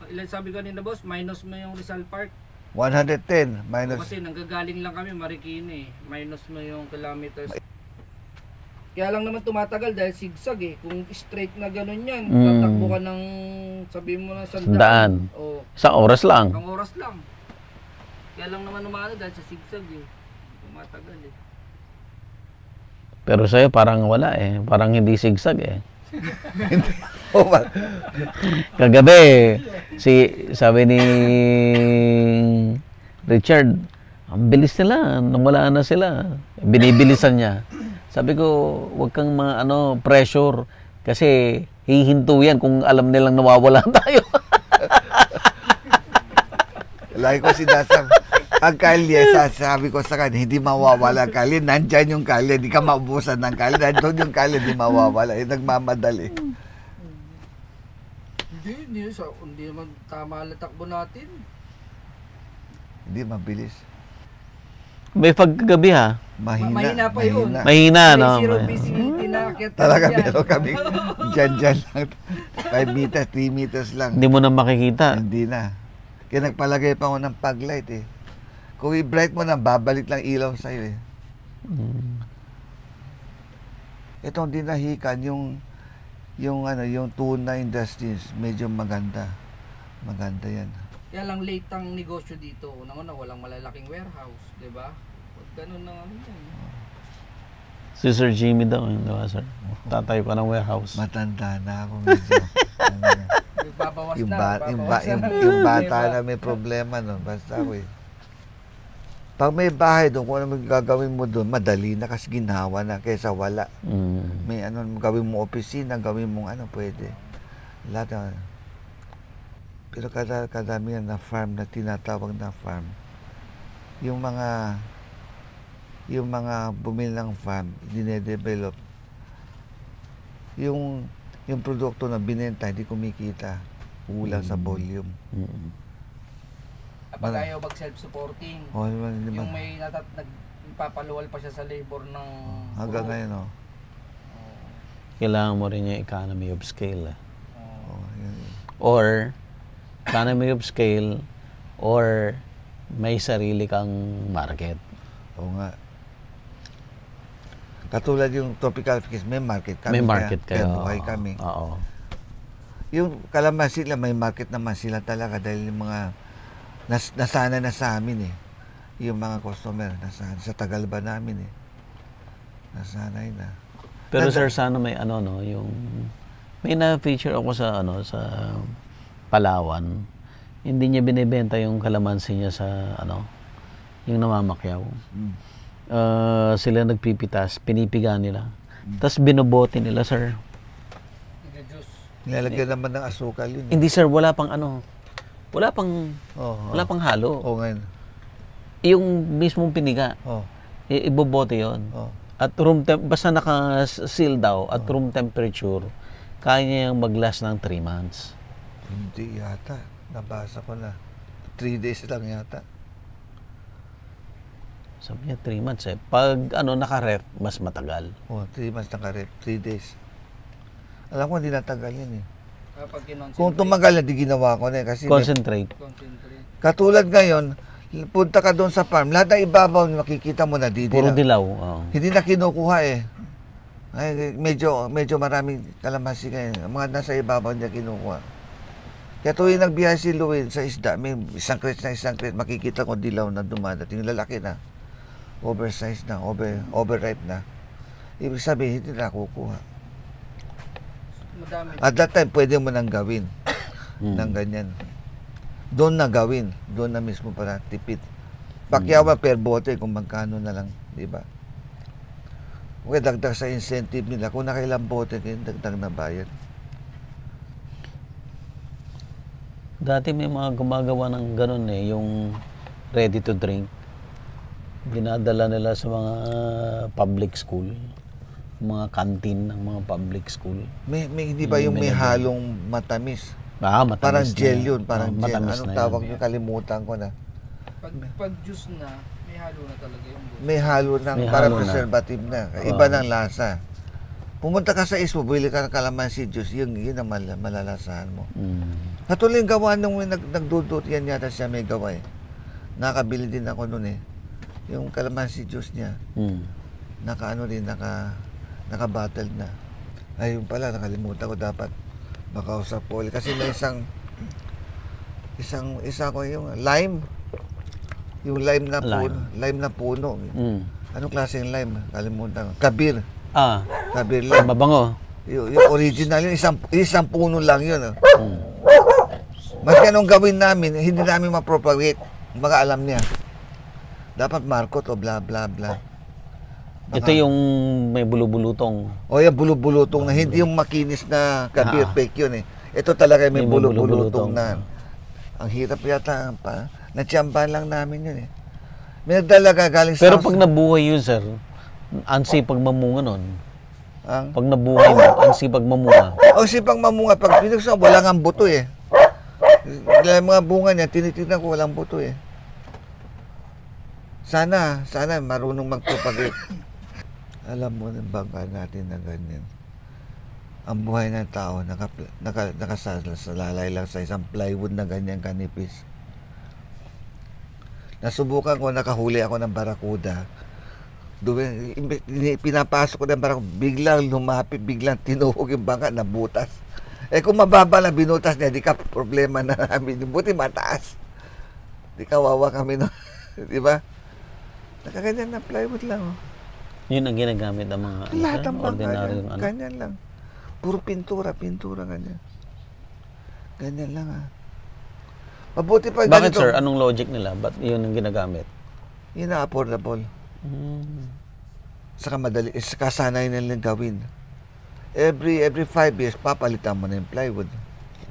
Ilan sabi kanina, boss? Minus mo yung Rizal Park. 110 minus. Kasi nanggagaling lang kami Marikina eh. Minus mo yung kilometers. Kaya lang naman tumatagal dahil sigsag eh. Kung straight na ganun yan, tatakbo ka ng, sabihin mo na Sandaan. O, Isang oras lang. ang oras lang. Kaya lang naman umano dahil sa sigsag eh. Tumatagal eh. Pero sa'yo parang wala eh. Parang hindi sigsag eh. Oh, Kagabi, sabi ni Richard, ang bilis nila, nawala na sila. Binibilisan niya. Sabi ko, wag kang pressure kasi hihinto yan kung alam nilang nawawala tayo. lagi ko sinasab. Ang kalye, sabi ko sa kanya, hindi mawawala ang kalye. Nandyan yung kalye, hindi ka maubusan ng kalye. Nandun yung kalye, hindi mawawala. Nagmamadali. Hindi naman tama ang takbo natin. Hindi mabilis. May paggabi ha. Mahina pa yun. Mahina, no? Zero visibility na akyat Talaga yan. meron kami dyan lang. 5 meters, 3 meters lang. Hindi mo na makikita. Hindi na. Kaya nagpalagay pa ako ng paglight eh. Kung i-bright mo na, babalik lang ilaw sa'yo eh. Itong dinahikan, yung tuna industries, medyo maganda. Maganda yan. Kaya lang late ang negosyo dito. Unang-una, walang malalaking warehouse, di ba? Huwag ganun na yan. Si Sir Jimmy daw, di ba, sir? Tatayo pa ng warehouse. Matanda na ako medyo. Babawas yung, na. yung bata na may problema, no? Basta ako eh. Pag may bahay doon, kung ano gagawin mo doon, madali na kasi ginawa na kaysa wala. May gawin mo opisina, gawin mo pwede. Lahat na. Pero kadami na farm na tinatawag na farm. Yung mga bumili ng farm, dinedevelop. Yung produkto na binenta, hindi kumikita. Kulang sa volume. Kapag ayaw mag-self-supporting, Oh, yung may nagpapaluwal pa siya sa labor ng... hanggang ngayon, oh. Kailangan mo rin yung economy of scale. Oh, yun. Or, economy of scale, or may sarili kang market. Oo nga. Katulad yung tropical fish, may market kami. May market kaya kayo. buhay kami. Oo. Yung kalamansi sila, may market naman sila talaga dahil yung mga nasana na sa amin eh. Yung mga customer, nasana. Sa tagal ba namin eh. Nasanay na. Pero sir, sana may yung may na-feature ako sa sa Palawan. Hindi niya binebenta yung kalamansi niya sa yung namamakyaw. Sila nagpipitas, pinipiga nila. Tapos binobote nila, sir. Nilalagyan naman ng asukal yun. Hindi, sir, wala pang wala pang halo. Oo ngayon. Yung mismong piniga, ibobote yon. At basta naka-seal daw at room temperature, kaya niya yung mag-last ng 3 months. Hindi yata. Nabasa ko na. 3 days lang yata. Sabi niya 3 months eh. Pag naka-ref, mas matagal. 3 months naka-rep. 3 days. Alam ko hindi natagal yun eh. Kapag Kung tumagal na, di ginawa ko na eh. Kasi Concentrate. katulad ngayon, punta ka doon sa farm, lahat ng ibabaw, makikita mo na Puro dilaw. Oo. Hindi na kinukuha eh. Ay, medyo maraming kalamansi kayo. Mga nasa ibabaw niya kinukuha. Kaya tuwing nagbiyahe si Louie sa isda, may isang crate, makikita ko dilaw na dumadating. Lalaki na. Oversized na, overripe na. Ibig sabihin, hindi na kukuha. madami. At that time, pwede mo nang gawin ng ganyan. Doon na gawin. Doon na mismo para tipid. Pakyawa per bote kung magkano na lang. Di ba? Okay, dagdag sa incentive nila. Kung nakailang bote, dagdag na bayad. Dati may mga gumagawa ng ganun eh, yung ready to drink. Dinadala nila sa mga public school, mga canteen ng mga public school. May hindi ba yung may halong matamis? Matamis Parang na gel yan. yun, parang gel. Matamis Anong na tawag yan. yung kalimutan ko na. Pag juice na, may halo na talaga yung buto. May halo ng May parang halo na. preservative na. Iba ng lasa. Pumunta ka sa Ismo, bili ka ng calamansi juice, yun ang malalasahan mo. Patuloy yung gawa nung nagdudot yan yata siya may gawa eh. Nakabili din ako nun eh. Yung calamansi juice niya, naka-bottled na. Ayun pala, nakalimutan ko dapat makausap po ulit. Kasi may isa ko yung lime. Yung lime na puno. Anong klaseng lime? Kalimutan ko. Kabir. Kabir lime. Mabango. Yung original yun, isang puno lang yun. Maski anong gawin namin, hindi namin ma-propagate. Mga alam niya. Dapat markot o bla bla bla. Ito yung may bulubulutong. O yung bulubulutong na, hindi yung makinis na kabir, fake yun eh. Ito talaga may bulubulutong na. Ang hirap yata pa. Natsambahan lang namin yun eh. May nagdalaga galing sa... Pero pag nabuhay yun, sir, ansi pag mamunga nun. Ang? Pag nabuhay mo, ansi pag mamunga. O sipang mamunga, pag pinagsasabi, wala nga buto eh. Yung mga bunga niya, tinitignan ko walang buto eh. Sana marunong magpropagate. Alam mo ng bangka natin na ganyan. Ang buhay ng tao, nakasalalay lang sa isang plywood na ganyan kanipis. Nasubukan ko, nakahuli ako ng barakuda. Pinapasok ko ng barakuda, biglang lumapit, biglang tinuhog yung bangka, nabutas. Eh kung mababa na binutas niya, di ka problema na namin. Buti mataas. Di kawawa kami no. Di ba? Nakaganyan na plywood lang. Oh. Yun ang ginagamit ng mga Lahat ng bangka ordinaryong yan, ganyan lang. Puro pintura, ganyan. Ganyan lang ah. Mabuti pa Bakit ganito. sir? Anong logic nila? Ba't yun ang ginagamit? Yun na affordable. Saka madali, saka sanay nilang gawin. Every 5 years, papalitan mo na yung plywood.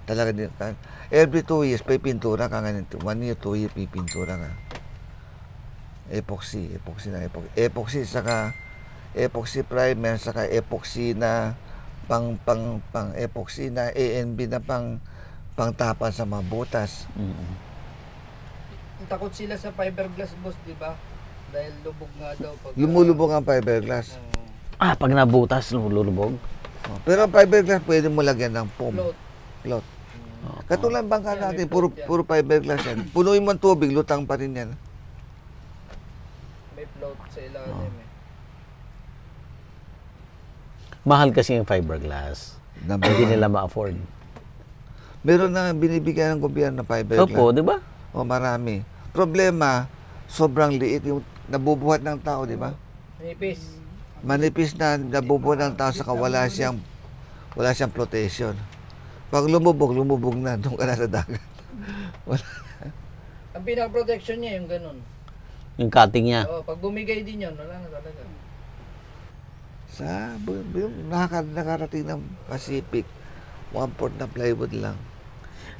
Talaga din. Every 2 years, may pintura ka nga. 1 year, 2 year, may pintura ka. Epoxy saka epoxy primer, saka epoxy na pang epoxy na ANB na pang tapan sa mga butas. Takot sila sa fiberglass, boss, di ba? Dahil lubog nga daw. Lumulubog ang fiberglass. Pag nabutas, lulubog. Pero ang fiberglass, pwede mo lagyan ng foam. Float. Katulad bangka natin, puro fiberglass yan. Punuin mo ang tubig, lutang pa rin yan. May float sa ilalim eh. Mahal kasi yung fiberglass. Hindi nila ma-afford. Meron na binibigyan ng gobyerno na fiberglass. Opo, di ba? O marami. Problema, sobrang liit yung nabubuhat ng tao, di ba? Nipis. Manipis na nabubuhat ng tao saka wala siyang protection. Pag lumubog na, doon ka na sa dagat. Ang pinaka-protection niya yung ganun. Yung cutting niya. Pag bumigay din yun, wala na talaga. Nakarating ng Pacific, 1/4 na plywood lang.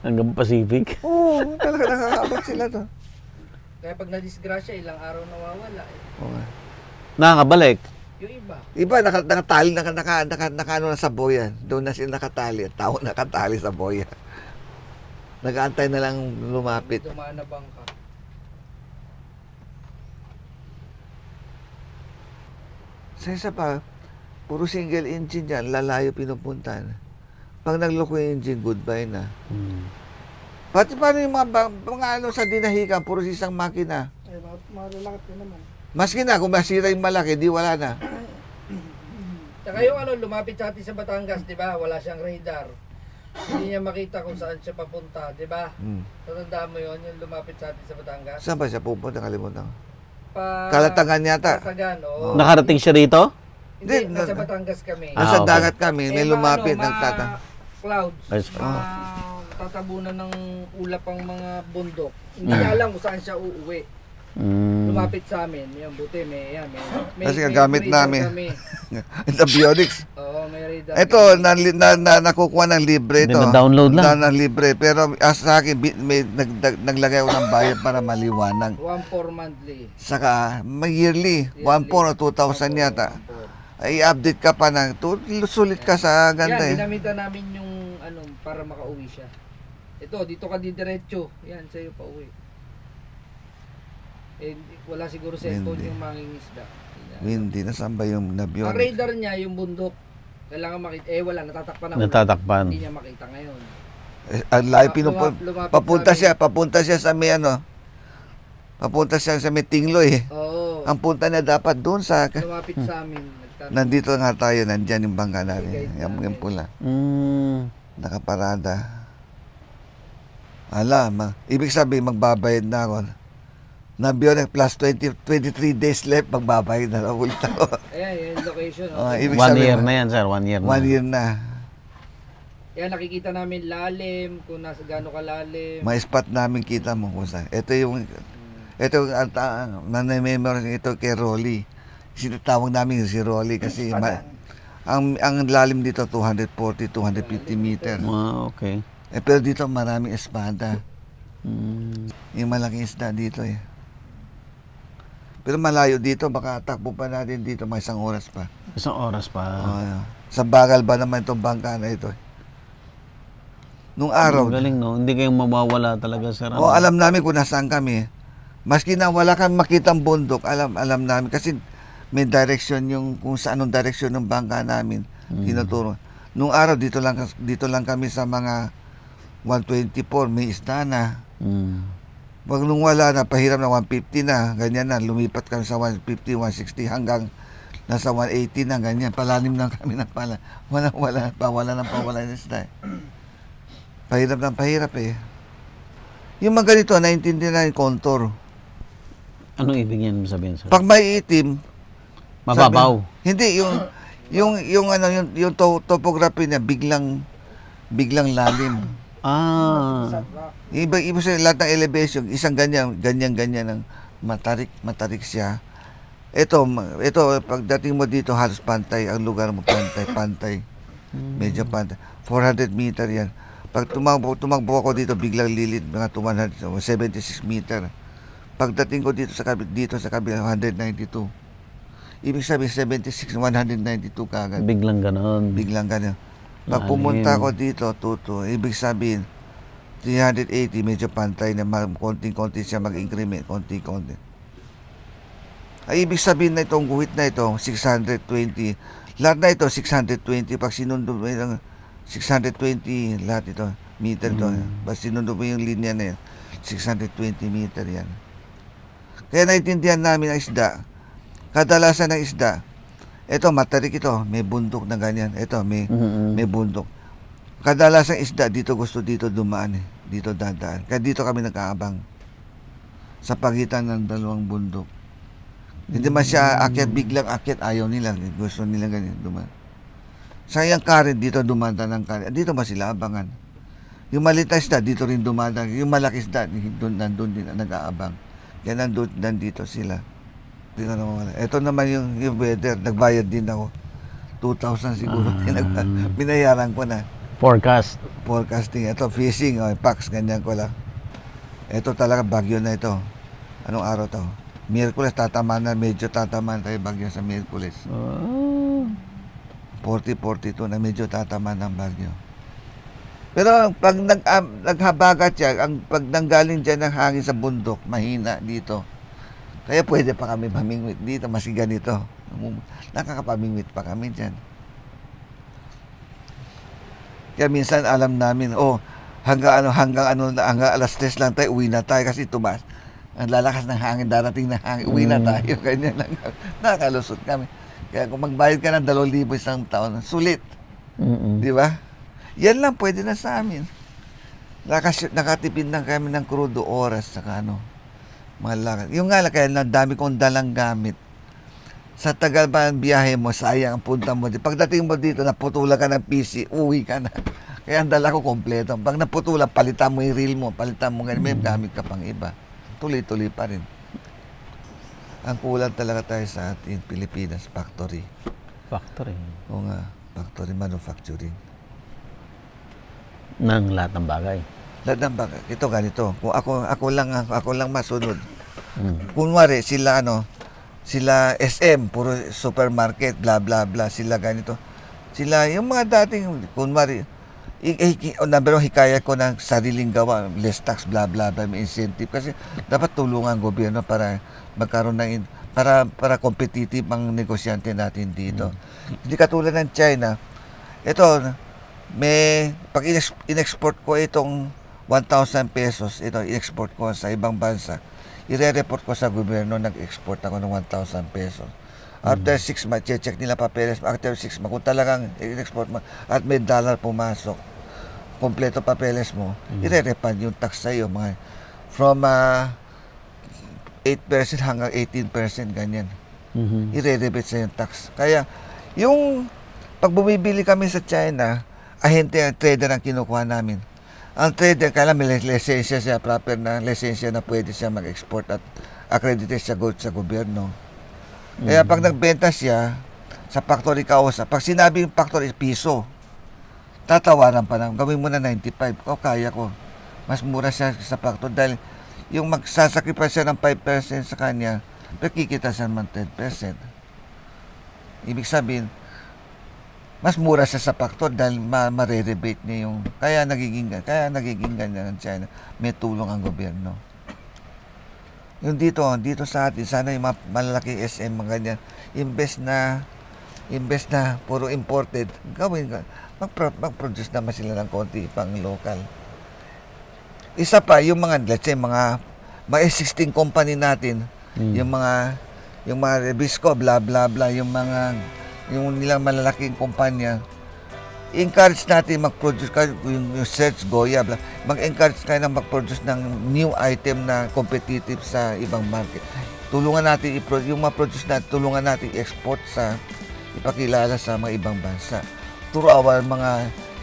Hanggang Pacific. Oo, talaga nakakabot sila to. Kaya pag na-disgrasya, ilang araw nawawala eh. Oo. Nakakabalik. Yung iba. Iba, nakatali, nakano na sa boya. Doon na sila nakatali. Tao nakatali sa boya. Nag-aantay na lang lumapit. Dumaan na bangka. Sa isa pa, puro single engine yan, lalayo pinupuntahan. Pag nagloko yung engine, goodbye na. Pati paano yung mga ano sa dinahikan, puro isang makina. Eh, malalakit yun naman. Maski na, kung masira yung malaki, di wala na. Tsaka yung lumapit sa atin sa Batangas, di ba? Wala siyang radar. Hindi niya makita kung saan siya papunta, di ba? Tatandaan mo yun, yung lumapit sa atin sa Batangas? Saan ba siya pupunta? Kalimutan ko. Kalatagan yata. Kalatagan, oo. Nakarating siya rito? Hindi, nasa Batangas kami. Nasa okay. dagat kami, may lumapit. Clouds. Ayos Tatabunan ng ulap ang mga bundok. Hindi niya alam kung saan siya uuwi. Lumapit sa amin. Yan, buti, may Kasi may gamit radar namin. kami. Antibiotics. Oo, may radar. Ito, nakukuha ng libre ito. Dina-download lang. Ng libre. Pero sa akin, may naglagay ako ng bayad para maliwanag. 1,400 monthly. Saka, may yearly. 1,400 o 2,000 yata. I-update ka pa ng, sulit ka sa ganda Yan, eh. ginamitan namin yung para makauwi siya. Ito, dito ka didiretso. Yan, sa'yo pa uwi. Eh, wala siguro cellphone Hindi. yung mangingisda. Hindi, nasaan ba yung Ang nabiyon? radar niya, yung bundok. Kailangan makita. Eh, wala, natatakpan na. Natatakpan. Hindi niya makita ngayon. Ang layo Lumapit papunta sa papunta siya sa may papunta siya sa may Tingloy. Oo. Ang punta niya dapat doon sa, Lumapit sa amin. nandito nga tayo, nandyan yung bangka natin. Guide Yung pula. Mm. Nakaparada. Ibig sabihin, magbabayad na ako. Nabiyon plus 23 days left, magbabayad na ako ulit ako. Ayan, yung location. Ibig 1 sabihin, year na yan, sir. 1 year na. 1 year na. Yan, nakikita namin lalim, kung nasa gaano kalalim. May spot namin kita mo kung saan. Ito yung nanay-memory ito kay Rolly. Sinatawag namin si Rolly kasi ang lalim dito 240, 250 meter. Okay. Pero dito maraming espada. Mm. Yung malaking isda dito eh. Pero malayo dito, baka takbo pa natin dito mga 1 oras pa. 1 oras pa. Sa bagal ba naman itong bangka na ito? Nung araw, Galing, no? Hindi kayong mawawala talaga, sir. alam namin kung nasaan kami. Maski na wala kang makitang bundok, alam namin. Kasi may direction yung kung saan ang direction ng bangka namin. Tinuturo. Nung araw, dito lang kami sa mga 124, may isda na. Mm. Pag nung wala na, pahiram na 150 na, ganyan na, lumipat kami sa 150, 160 hanggang nasa 180 na, ganyan. Palalim lang kami ng pala. Wala ng isda. Pahirap ng pahirap eh. Yung mga ganito, naintindihan na yung contour. Anong ibig niyan sabihin, sir? Pag may itim, Mababaw. hindi, yung topography niya, biglang lalim. Ibig sabihin, lahat ng elevation, isang ganyan ng matarik siya. Ito, pagdating mo dito, halos pantay, ang lugar mo pantay. Medyo pantay. 400 meter yan. Pag tumakbo ako dito, biglang lilit, mga 76 meter. Pagdating ko dito sa kabila, 192. Ibig sabihin, 76, 192 kagad. Biglang ganon. Pag pumunta ko dito, ibig sabihin, 380, medyo pantay na konting-konti siya mag-increment, konti-konti. Ay, ibig sabihin na itong guhit na ito, 620. Lahat na ito, 620. Pag sinundo mo yung 620, lahat ito, meter ito. Pag sinundo mo yung linya na yan, 620 meter yan. Kaya naintindihan namin ang isda. Kadalasan ng isda, ito, matarik ito, may bundok na ganyan. Ito, may bundok. Kadalasan isda, dito dumaan eh. Dito dadaan. Kaya dito kami nag-aabang. Sa pagitan ng dalawang bundok. Hindi man siya biglang akyat, ayaw nila. Gusto nila ganyan, dumaan. Sayang karin, dito dumanda ng karin. Dito ba sila abangan? Yung maliit na isda, dito rin dumanda. Yung malaki isda, nandun din, nag-aabang. Kaya nandito sila. Dito naman wala. Ito naman yung weather, nagbayad din ako. 2,000 siguro. Binayaran ko na. Forecasting. Ito, fishing, packs, ganyan ko lang. Ito talaga, bagyo na ito. Anong araw to? Miyerkules, medyo tatamaan tayo bagyo sa Miyerkules. 40-42 na medyo tatamaan ng bagyo. Pero pag naghabagat siya, pag nanggaling dyan ng hangin sa bundok, mahina dito. Kaya pwede pa kami pamingwit dito, mas ganito. Nakakapamingwit pa kami dyan. Kaya minsan alam namin, hanggang alas 3 lang tayo, uwi na tayo kasi tumas. Ang lalakas ng hangin, darating na hangin, uwi na tayo. Ganyan lang. Nakalusot kami. Kaya kung magbayad ka ng 2,000 isang taon, sulit. Di ba? Yan lang pwede na sa amin. Nakatipid na kami ng crudo oras saka mga lakad. Yung nga lang, kaya dami kong dalang gamit. Sa tagal pa ang biyahe mo, sayang ang punta mo. Pagdating mo dito, naputulan ka ng PC, uwi ka na. Kaya ang dala ko kompleto. Pag naputulan, palitan mo yung reel mo, palitan mo ganyan, may gamit ka pang iba. Tuloy-tuloy pa rin. Ang kulang talaga tayo sa ating Pilipinas, factory. Factory. O nga, factory manufacturing. Ng lahat ng bagay. Lahat ng bagay. Ito ganito. Kung ako lang masunod. Mm. Kunwari sila sila SM, puro supermarket, bla bla bla, sila ganito. Sila yung mga dating kunwari number one, hikaya ko ng sariling gawa, less tax, bla bla bla, may incentive kasi dapat tulungan ang gobyerno para magkaroon ng para competitive ang negosyante natin dito. Hindi katulad ng China. Ito, pag in-export ko itong 1,000 pesos, ito in-export ko sa ibang bansa, i-report ko sa gobyerno, nag-export ako ng 1,000 pesos. After 6 months, check nila papeles. After 6 months, kung talagang in-export mo at may dollar pumasok, kompleto papeles mo, i-refund yung tax sa'yo. From 8% hanggang 18%, ganyan. I-rebate sa yung tax. Kaya, yung pag bumibili kami sa China, ahente ang trader ang kinukuha namin. Ang trader, kailangan may lisensya siya, proper na lisensya na pwede siya mag-export at accredited siya sa gobyerno. Kaya pag nagbenta siya sa factory kausap, pag sinabi yung factory piso, tatawaran pa lang, gawin mo na 95. O, kaya ko. Mas mura siya sa factory dahil yung magsasacrifice siya ng 5% sa kanya, pero kikita siya naman 10%. Ibig sabihin, mas mura siya sa factory dahil ma-rebate niya yung... Kaya nagiging ganyan ng China. May tulong ang gobyerno. Yung dito sa atin, sana yung malalaking SM, mga ganyan, invest na puro imported, gawin ka. Mag-produce naman sila ng konti pang local. Isa pa, yung mga, let's say, mga existing company natin, yung mga Rebisco, bla bla bla, yung nilang malalaking kumpanya, encourage natin mag-produce, yung Search, Goya, bla, mag-encourage kayo na mag-produce ng new item na competitive sa ibang market. Tulungan natin, yung ma-produce natin, tulungan natin i-export ipakilala sa mga ibang bansa. Through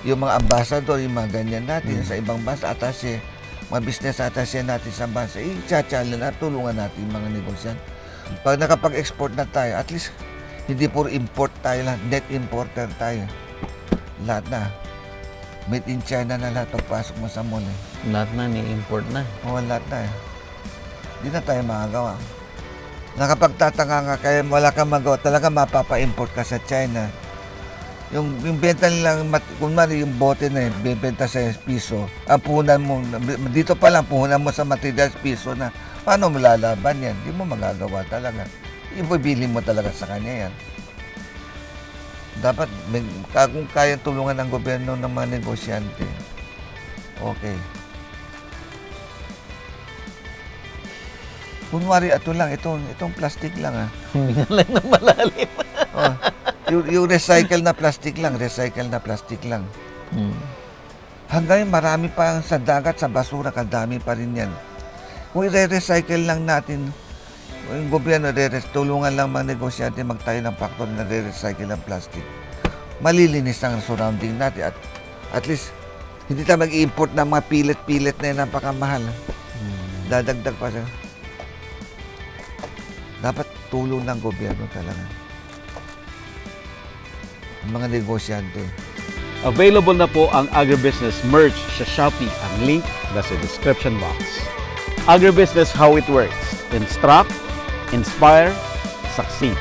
yung mga ambassador, yung mga ganyan natin sa ibang bansa, attaché, mga business attaché natin sa bansa, i-channel na, tulungan natin yung mga negosyan. Pag nakapag-export na tayo, at least, hindi puro import tayo lang, net importer tayo. Lahat na. Made in China na lahat pagpasok mo sa mall. Lahat na, ni-import na. Oo, lahat na. Hindi na tayo makagawa. Nakapagtatanga nga, kaya wala kang magawa, talaga mapapa-import ka sa China. Yung benta nilang, kunwari yung bote na yun, benta sa piso, ang puhunan mo, dito pa lang, puhunan mo sa materials piso na, paano mo lalaban yan? Hindi mo magagawa talaga. Ibibili mo talaga sa kanya yan. Dapat, kung kaya tulungan ng gobyerno ng mga negosyante, okay. Kunwari, ito lang, itong plastic lang Hindi lang na malalim. Oh, yung recycle na plastic lang. Hanggang marami pa sa dagat, sa basura, kadami pa rin yan. Kung i-recycle lang natin, yung gobyerno, tulungan lang mga negosyante magtayo ng factory na re-recycle ng plastic. Malilinis ang surrounding natin at least hindi tayo mag-import ng mga pilit-pilit na yun, napakamahal. Dadagdag pa siya. Dapat tulong ng gobyerno talaga. Mga negosyante. Available na po ang Agribusiness merch sa Shopee. Ang link nasa description box. Agribusiness, how it works. Instruct, inspire, succeed.